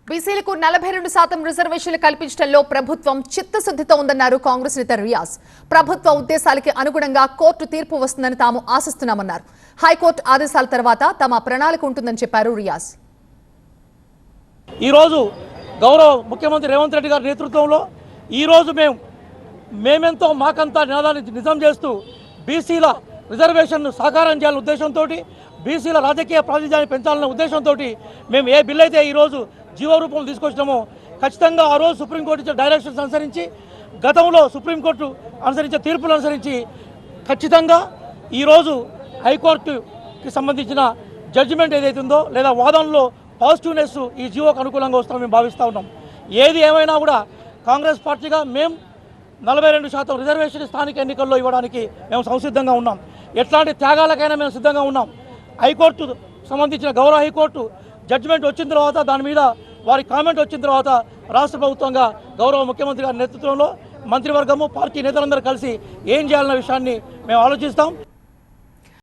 బీసీలకు 42% రిజర్వేషన్లు కల్పించడంలో ప్రభుత్వం చిత్తశుద్ధితో ఉందన్నారు కాంగ్రెస్ నేత రియాజ్. ప్రభుత్వ ఉద్దేశాలకి అనుగుణంగా కోర్టు తీర్పు వస్తుందని తాము ఆశిస్తున్నామన్నారు. హైకోర్టు ఆదేశాల తర్వాత తమ ప్రణాళిక ఉంటుందని చెప్పారు రియాజ్. ఈ రోజు గౌరవ ముఖ్యమంత్రి రేవంత్ రెడ్డి గారి నేతృత్వంలో ఈ రోజు మేమెంతో మాకంతా నినాదాన్ని నిజం చేస్తూ బీసీల రిజర్వేషన్ను సాకారం చేయాలనే ఉద్దేశంతో, బీసీల రాజకీయ ప్రాతినిధ్యాన్ని పెంచాలనే ఉద్దేశంతో మేము ఏ బిల్లు అయితే ఈరోజు జీవో రూపంలో తీసుకొచ్చినామో ఖచ్చితంగా ఆ రోజు సుప్రీంకోర్టు ఇచ్చే డైరెక్షన్స్ అనుసరించి, గతంలో సుప్రీంకోర్టు అనుసరించే తీర్పులు అనుసరించి ఖచ్చితంగా ఈరోజు హైకోర్టుకి సంబంధించిన జడ్జిమెంట్ ఏదైతే ఉందో లేదా వాదనలో పాజిటివ్నెస్ ఈ జీవోకు అనుకూలంగా వస్తామని మేము భావిస్తూ ఉన్నాం. ఏది ఏమైనా కూడా కాంగ్రెస్ పార్టీగా మేము 42% రిజర్వేషన్ స్థానిక ఎన్నికల్లో ఇవ్వడానికి మేము సంసిద్ధంగా ఉన్నాం. ఎట్లాంటి త్యాగాలకైనా మేము సిద్ధంగా ఉన్నాం. హైకోర్టు సంబంధించిన గౌరవ హైకోర్టు జడ్జిమెంట్ వచ్చిన తర్వాత, దాని మీద వారి కామెంట్ వచ్చిన తర్వాత రాష్ట్ర ప్రభుత్వంగా గౌరవ ముఖ్యమంత్రి గారి నేతృత్వంలో మంత్రివర్గము, పార్టీ నేతలందరూ కలిసి ఏం చేయాలన్న విషయాన్ని మేము ఆలోచిస్తాం.